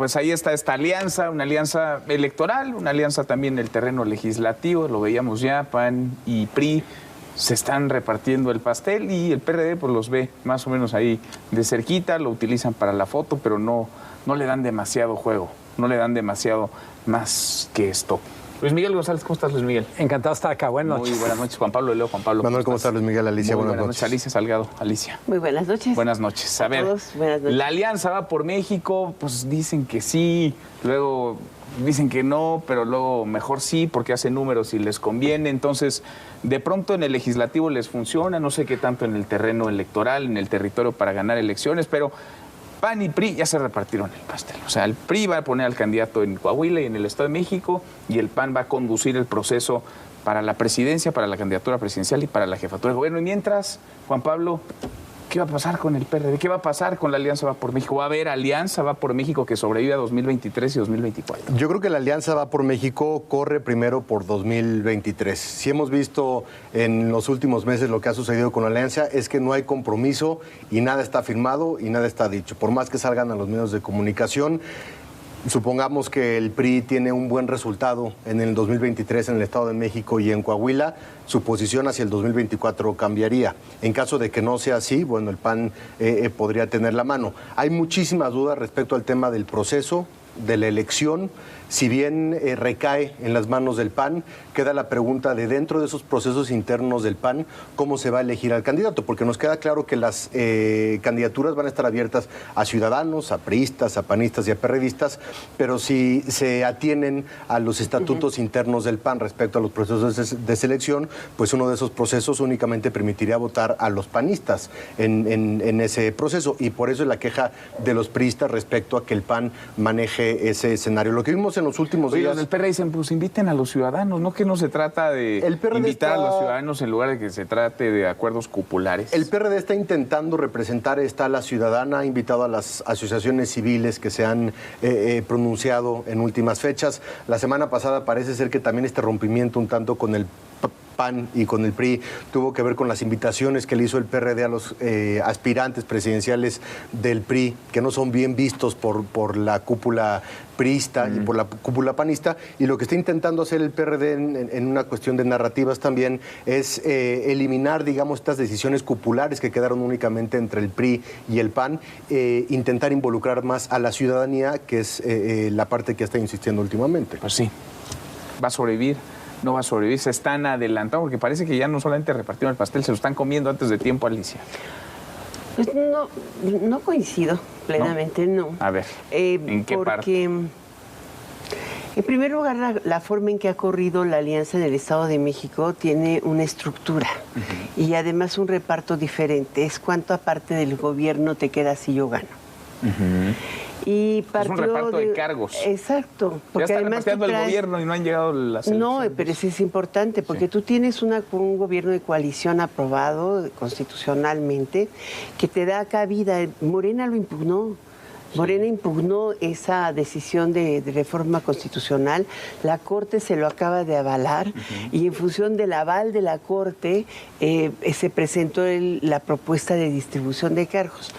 Pues ahí está esta alianza, una alianza electoral, una alianza también en el terreno legislativo, lo veíamos ya, PAN y PRI se están repartiendo el pastel y el PRD pues los ve más o menos ahí de cerquita, lo utilizan para la foto, pero no le dan demasiado juego, no le dan demasiado más que esto. Luis Miguel González, ¿cómo estás, Luis Miguel? Encantado de estar acá, buenas noches. Muy buenas noches, Juan Pablo de Leo, Juan Pablo. Manuel, ¿cómo estás, Luis Miguel? Alicia, buenas noches. Alicia Salgado, Alicia. Muy buenas noches. Buenas noches. A ver, buenas noches. La alianza va por México, pues dicen que sí, luego dicen que no, pero luego mejor sí, porque hacen números y les conviene. Entonces, de pronto en el legislativo les funciona, no sé qué tanto en el terreno electoral, en el territorio para ganar elecciones, pero PAN y PRI ya se repartieron el pastel. O sea, el PRI va a poner al candidato en Coahuila y en el Estado de México, y el PAN va a conducir el proceso para la presidencia, para la candidatura presidencial y para la jefatura de gobierno. Y mientras, Juan Pablo, ¿qué va a pasar con el PRD? ¿Qué va a pasar con la Alianza Va por México? ¿Va a haber Alianza Va por México que sobrevive a 2023 y 2024? Yo creo que la Alianza Va por México corre primero por 2023. Si hemos visto en los últimos meses lo que ha sucedido con la Alianza es que no hay compromiso y nada está firmado y nada está dicho. Por más que salgan a los medios de comunicación, supongamos que el PRI tiene un buen resultado en el 2023 en el Estado de México y en Coahuila, su posición hacia el 2024 cambiaría. En caso de que no sea así, bueno, el PAN podría tener la mano. Hay muchísimas dudas respecto al tema del proceso, de la elección. Si bien recae en las manos del PAN, queda la pregunta de dentro de esos procesos internos del PAN, ¿cómo se va a elegir al candidato? Porque nos queda claro que las candidaturas van a estar abiertas a ciudadanos, a priistas, a panistas y a perredistas, pero si se atienen a los estatutos internos del PAN respecto a los procesos de selección, pues uno de esos procesos únicamente permitiría votar a los panistas en ese proceso, y por eso es la queja de los priistas respecto a que el PAN maneje ese escenario. Lo que vimos en los últimos días... El PRD dicen, pues inviten a los ciudadanos, ¿no? Que no se trata de invitar a los ciudadanos en lugar de que se trate de acuerdos cupulares. El PRD está intentando representar esta ala ciudadana, ha invitado a las asociaciones civiles que se han pronunciado en últimas fechas. La semana pasada parece ser que también este rompimiento un tanto con el PAN y con el PRI tuvo que ver con las invitaciones que le hizo el PRD a los aspirantes presidenciales del PRI, que no son bien vistos por la cúpula priista y por la cúpula panista, y lo que está intentando hacer el PRD en una cuestión de narrativas también es eliminar, digamos, estas decisiones cupulares que quedaron únicamente entre el PRI y el PAN, intentar involucrar más a la ciudadanía, que es la parte que está insistiendo últimamente. Pues sí, va a sobrevivir. No va a sobrevivir, se están adelantando, porque parece que ya no solamente repartieron el pastel, se lo están comiendo antes de tiempo, Alicia. Pues no coincido plenamente, no. A ver, ¿en qué parte? Porque, en primer lugar, la forma en que ha corrido la alianza en el Estado de México tiene una estructura y además un reparto diferente. Es cuánto aparte del gobierno te queda si yo gano. Y es un reparto de cargos. Exacto. Porque ya están repartiendo el gobierno y no han llegado las elecciones. No, pero eso es importante, porque tú tienes un gobierno de coalición aprobado constitucionalmente que te da cabida. Morena lo impugnó. Morena impugnó esa decisión de reforma constitucional, la Corte se lo acaba de avalar y en función del aval de la Corte se presentó la propuesta de distribución de cargos.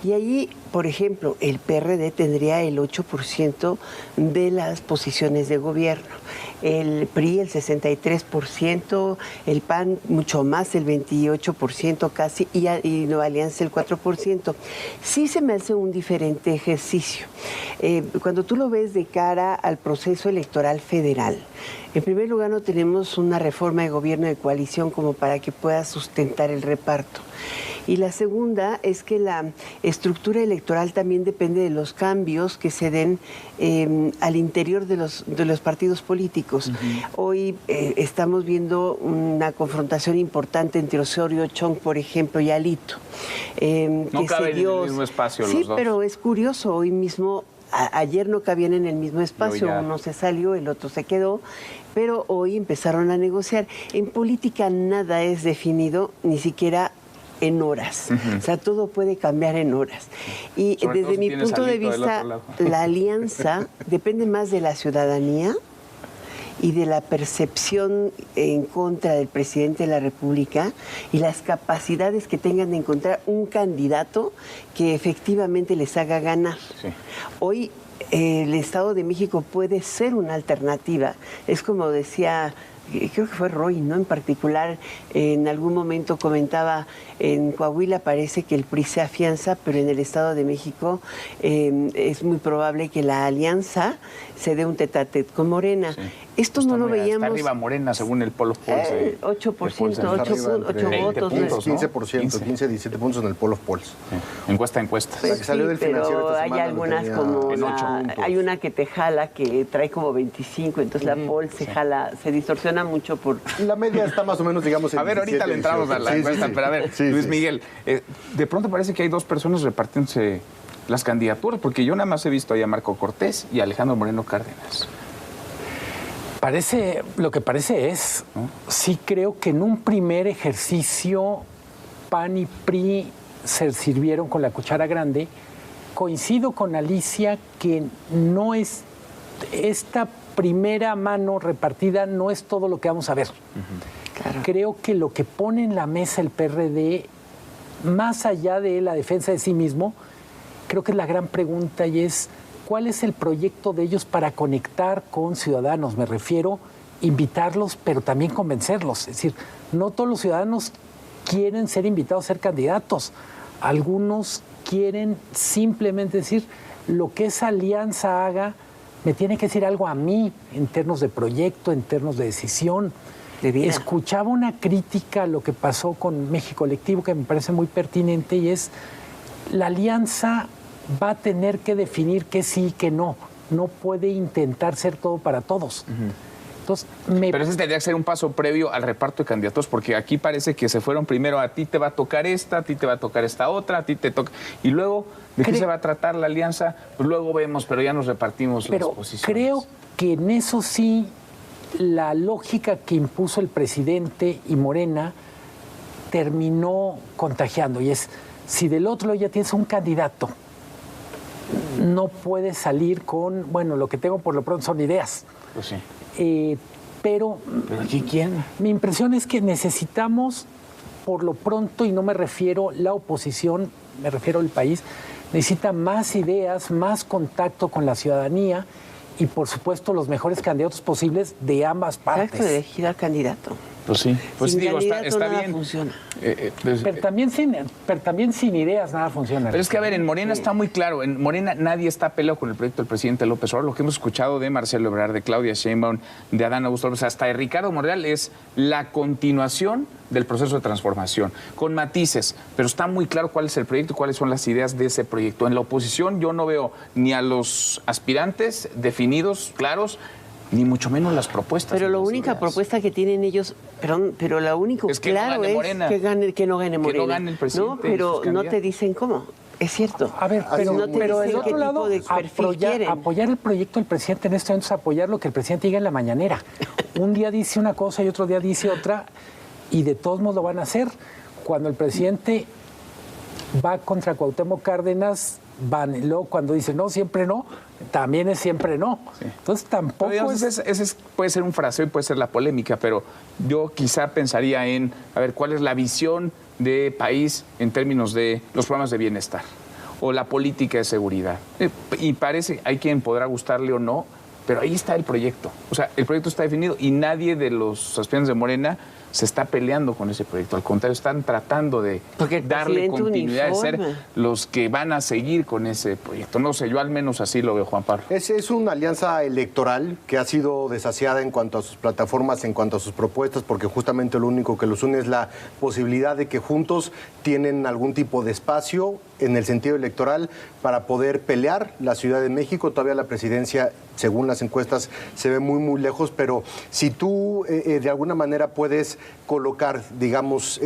Y allí, por ejemplo, el PRD tendría el 8% de las posiciones de gobierno, el PRI el 63%, el PAN mucho más, el 28% casi, y Nueva Alianza el 4%. Sí se me hace un diferente ejercicio. Cuando tú lo ves de cara al proceso electoral federal, en primer lugar no tenemos una reforma de gobierno de coalición como para que pueda sustentar el reparto. Y la segunda es que la estructura electoral también depende de los cambios que se den al interior de los partidos políticos. Hoy estamos viendo una confrontación importante entre Osorio Chong, por ejemplo, y Alito. No caben en el mismo espacio los dos. Sí, pero es curioso, hoy mismo... Ayer no cabían en el mismo espacio, uno se salió, el otro se quedó, pero hoy empezaron a negociar. En política nada es definido, ni siquiera en horas. O sea, todo puede cambiar en horas. Y desde mi punto de vista, la alianza depende más de la ciudadanía y de la percepción en contra del presidente de la República y las capacidades que tengan de encontrar un candidato que efectivamente les haga ganar. Sí. Hoy el Estado de México puede ser una alternativa. Es como decía, creo que fue Roy, ¿no? En particular, en algún momento comentaba, en Coahuila parece que el PRI se afianza, pero en el Estado de México es muy probable que la alianza se dé un tete-a-tete con Morena. Sí. Esto no lo veíamos. Está arriba Morena, según el Polo Polls. 8%, 8 votos. Puntos, ¿no? 15%, 15, 17 puntos en el Polo Polls. Sí. Encuesta. Pues que salió del Financiero pero esta hay semana, algunas tenía como en 8 puntos. hay una que te jala que trae como 25, entonces la Poll se jala, se distorsiona mucho por... La media está más o menos, digamos, en A ver, ahorita 17, le entramos a la 18. encuesta, pero a ver, Luis Miguel, de pronto parece que hay dos personas repartiéndose las candidaturas, porque yo nada más he visto ahí a Marco Cortés y a Alejandro Moreno Cárdenas. Lo que parece es, sí creo que en un primer ejercicio PAN y PRI se sirvieron con la cuchara grande. Coincido con Alicia que no es, esta primera mano repartida no es todo lo que vamos a ver. Claro. Creo que lo que pone en la mesa el PRD, más allá de la defensa de sí mismo, creo que es la gran pregunta y es, ¿cuál es el proyecto de ellos para conectar con ciudadanos? Me refiero a invitarlos, pero también convencerlos. Es decir, no todos los ciudadanos quieren ser invitados a ser candidatos. Algunos quieren simplemente decir, lo que esa alianza haga, me tiene que decir algo a mí en términos de proyecto, en términos de decisión. Escuchaba una crítica a lo que pasó con México Colectivo que me parece muy pertinente y es, la alianza va a tener que definir que sí y que no. No puede intentar ser todo para todos. Entonces, Pero ese tendría que ser un paso previo al reparto de candidatos, porque aquí parece que se fueron primero, a ti te va a tocar esta, a ti te va a tocar esta otra, a ti te toca... Y luego, ¿de qué se va a tratar la alianza? Pues luego vemos, pero ya nos repartimos las posiciones. Creo que en eso sí, la lógica que impuso el presidente y Morena terminó contagiando. Y es, si del otro lado ya tienes un candidato, no puedes salir con, bueno, lo que tengo por lo pronto son ideas. Pues sí. Pero aquí quién. Mi impresión es que necesitamos, por lo pronto, y no me refiero la oposición, me refiero al país, necesita más ideas, más contacto con la ciudadanía y, por supuesto, los mejores candidatos posibles de ambas partes. Exacto, elegir al candidato. Pues sí. Pues sin digo, está nada bien. Funciona. Pero también sin ideas nada funciona. Pero es que, a ver, en Morena está muy claro. En Morena nadie está peleado con el proyecto del presidente López Obrador. Lo que hemos escuchado de Marcelo Ebrard, de Claudia Sheinbaum, de Adán Augusto López, hasta de Ricardo Monreal, es la continuación del proceso de transformación, con matices. Pero está muy claro cuál es el proyecto y cuáles son las ideas de ese proyecto. En la oposición yo no veo ni a los aspirantes definidos, claros, ni mucho menos las propuestas. Pero la única propuesta que tienen ellos, pero lo único es que claro no es que no gane Morena. Que no gane el presidente. No, pero no te dicen cómo. Es cierto. A ver, pero el otro lado, apoyar el proyecto del presidente en este momento es apoyar lo que el presidente diga en la mañanera. Un día dice una cosa y otro día dice otra, y de todos modos lo van a hacer. Cuando el presidente va contra Cuauhtémoc Cárdenas, van, y luego cuando dice no, siempre no, también es siempre no. Sí. Entonces tampoco digamos, ese puede ser un fraseo y puede ser la polémica, pero yo quizá pensaría en, a ver, ¿cuál es la visión de país en términos de los programas de bienestar o la política de seguridad? Y parece, hay quien podrá gustarle o no, pero ahí está el proyecto. O sea, el proyecto está definido y nadie de los aspirantes de Morena se está peleando con ese proyecto. Al contrario, están tratando de darle continuidad, de ser los que van a seguir con ese proyecto. No sé, yo al menos así lo veo, Juan Pablo. Es una alianza electoral que ha sido desasiada en cuanto a sus plataformas, en cuanto a sus propuestas, porque justamente lo único que los une es la posibilidad de que juntos tienen algún tipo de espacio en el sentido electoral para poder pelear la Ciudad de México. Todavía la presidencia, según las encuestas, se ve muy, muy lejos, pero si tú de alguna manera puedes colocar, digamos,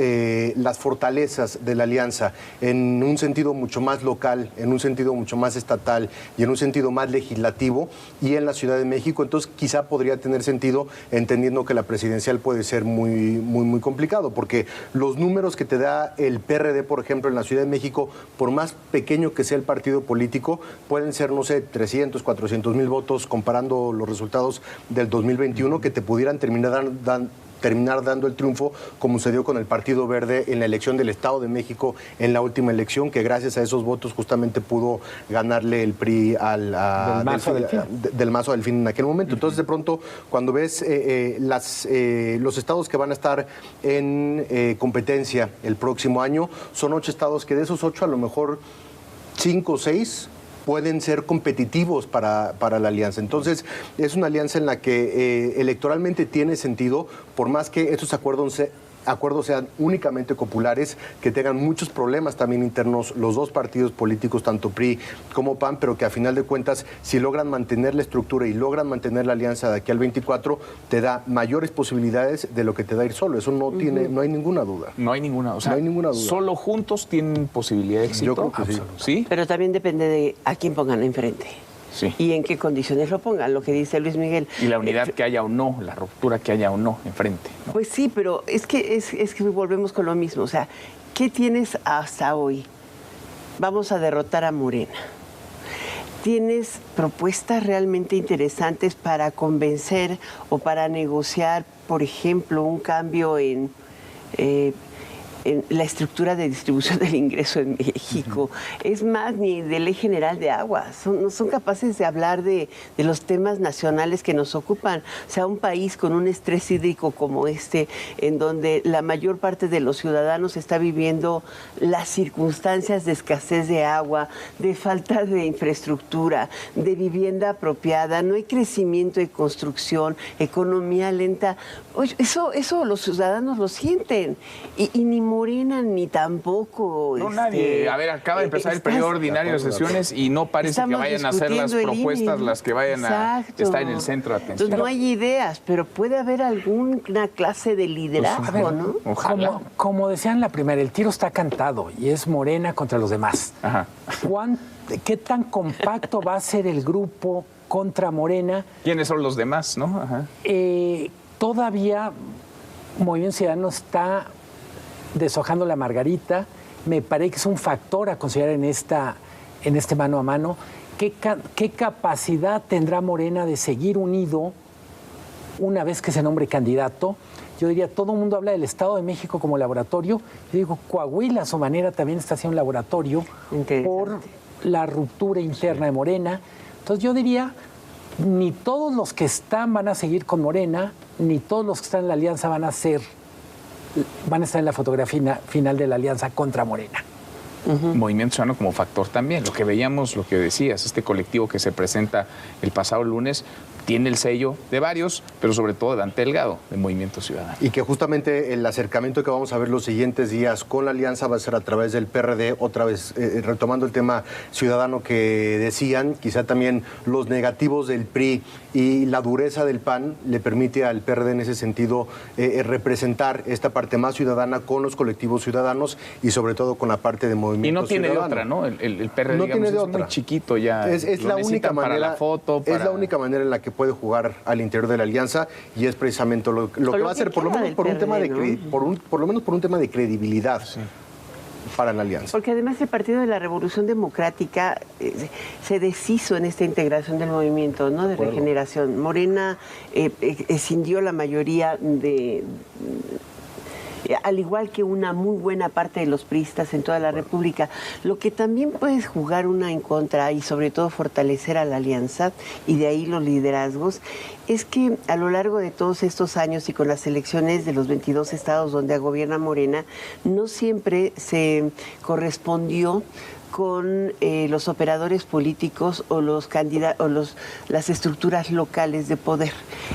las fortalezas de la alianza en un sentido mucho más local, en un sentido mucho más estatal y en un sentido más legislativo y en la Ciudad de México, entonces quizá podría tener sentido, entendiendo que la presidencial puede ser muy, muy, muy complicado, porque los números que te da el PRD, por ejemplo, en la Ciudad de México, por más pequeño que sea el partido político, pueden ser, no sé, 300, 400 mil votos comparando los resultados del 2021 que te pudieran terminar terminar dando el triunfo, como sucedió con el Partido Verde en la elección del Estado de México en la última elección, que gracias a esos votos justamente pudo ganarle el PRI del Mazo Delfín en aquel momento. Entonces, de pronto, cuando ves los estados que van a estar en competencia el próximo año, son 8 estados que de esos 8 a lo mejor 5 o 6 pueden ser competitivos para la alianza. Entonces, es una alianza en la que electoralmente tiene sentido, por más que estos acuerdos sean únicamente populares, que tengan muchos problemas también internos los dos partidos políticos, tanto PRI como PAN, pero que a final de cuentas, si logran mantener la estructura y logran mantener la alianza de aquí al 24, te da mayores posibilidades de lo que te da ir solo. Eso no hay ninguna duda. No hay ninguna, o sea, no hay ninguna duda. Solo juntos tienen posibilidad de éxito. Yo creo que sí. Pero también depende de a quién pongan enfrente. Sí. Y en qué condiciones lo pongan, lo que dice Luis Miguel. Y la unidad que haya o no, la ruptura que haya o no enfrente, ¿no? Pues sí, pero es que volvemos con lo mismo. O sea, ¿qué tienes hasta hoy? Vamos a derrotar a Morena. ¿Tienes propuestas realmente interesantes para convencer o para negociar, por ejemplo, un cambio en la estructura de distribución del ingreso en México? Es más, ni de ley general de aguas. No son capaces de hablar de los temas nacionales que nos ocupan. O sea, un país con un estrés hídrico como este, en donde la mayor parte de los ciudadanos está viviendo las circunstancias de escasez de agua, de falta de infraestructura, de vivienda apropiada, no hay crecimiento de construcción, economía lenta. Oye, eso los ciudadanos lo sienten. Y ni Morena ni tampoco. No, nadie. A ver, acaba de empezar el periodo ordinario de sesiones y no parece que vayan a hacer las propuestas las que vayan a estar en el centro de atención. Entonces, no hay ideas, pero puede haber alguna clase de liderazgo, ¿no? Ojalá. Como decían en la primera, el tiro está cantado y es Morena contra los demás. Ajá. ¿Qué tan compacto va a ser el grupo contra Morena? ¿Quiénes son los demás, no? Ajá. Todavía Movimiento Ciudadano está deshojando la margarita. Me parece que es un factor a considerar en este mano a mano. ¿Qué capacidad tendrá Morena de seguir unido una vez que se nombre candidato? Yo diría, todo el mundo habla del Estado de México como laboratorio. Yo digo, Coahuila a su manera también está haciendo un laboratorio por la ruptura interna de Morena. Entonces yo diría, ni todos los que van a seguir con Morena, ni todos los que están en la alianza van a estar en la fotografía final de la alianza contra Morena. Movimiento Ciudadano como factor también. Lo que veíamos, lo que decías, este colectivo que se presenta el pasado lunes tiene el sello de varios, pero sobre todo de Dante Delgado, de Movimiento Ciudadano. Y que justamente el acercamiento que vamos a ver los siguientes días con la alianza va a ser a través del PRD, otra vez retomando el tema ciudadano que decían, quizá también los negativos del PRI y la dureza del PAN le permite al PRD en ese sentido representar esta parte más ciudadana con los colectivos ciudadanos y sobre todo con la parte de Movimiento Ciudadano. Y no tiene de otra, ¿no? El PRD, no digamos, tiene de es otra. Muy chiquito ya. Es la única manera, para la foto. Es la única manera en la que puede jugar al interior de la alianza y es precisamente lo que va a hacer, por lo menos por un tema de credibilidad. Sí. Para la alianza. Porque además el Partido de la Revolución Democrática se deshizo en esta integración del movimiento, ¿no? De regeneración. Morena escindió la mayoría al igual que una muy buena parte de los priistas en toda la República. Lo que también puede jugar una en contra y sobre todo fortalecer a la alianza, y de ahí los liderazgos, es que a lo largo de todos estos años y con las elecciones de los 22 estados donde gobierna Morena, no siempre se correspondió con los operadores políticos o las estructuras locales de poder.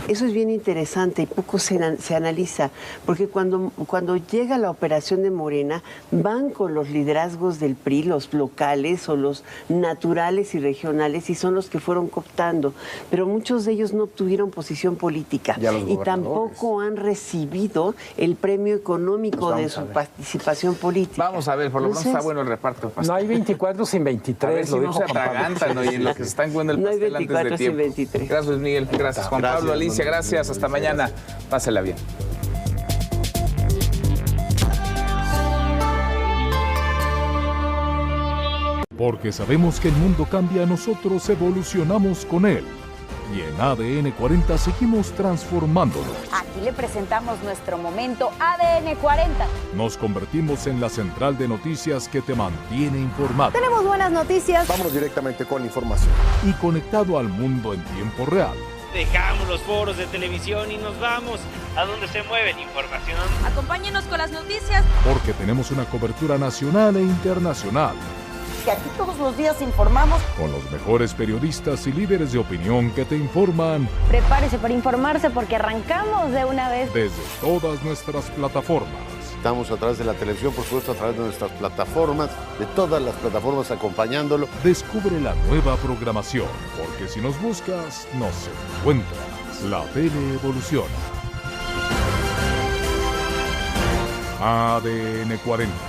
Eso es bien interesante y poco se analiza, porque cuando llega la operación de Morena, van con los liderazgos del PRI, los locales o los naturales y regionales, y son los que fueron cooptando, pero muchos de ellos no obtuvieron posición política y tampoco han recibido el premio económico de su participación política. Vamos a ver, por lo menos está bueno el reparto. No hay 24 sin 23. A ver si no se atragantan, ¿no? Y en lo que se están comiendo el pastel antes de tiempo. 23. Gracias, Miguel. Gracias, Juan Pablo, Alicia. Gracias. Hasta mañana. Pásela bien. Porque sabemos que el mundo cambia, nosotros evolucionamos con él. Y en ADN 40 seguimos transformándolo. Aquí le presentamos nuestro momento ADN 40. Nos convertimos en la central de noticias que te mantiene informado. Tenemos buenas noticias. Vamos directamente con la información. Y conectado al mundo en tiempo real. Dejamos los foros de televisión y nos vamos a donde se mueve la información. Acompáñenos con las noticias. Porque tenemos una cobertura nacional e internacional. Que aquí todos los días informamos. Con los mejores periodistas y líderes de opinión que te informan. Prepárese para informarse porque arrancamos de una vez. Desde todas nuestras plataformas. Estamos a través de la televisión, por supuesto, a través de nuestras plataformas, de todas las plataformas acompañándolo. Descubre la nueva programación, porque si nos buscas, nos encuentras. La tele evoluciona. ADN 40.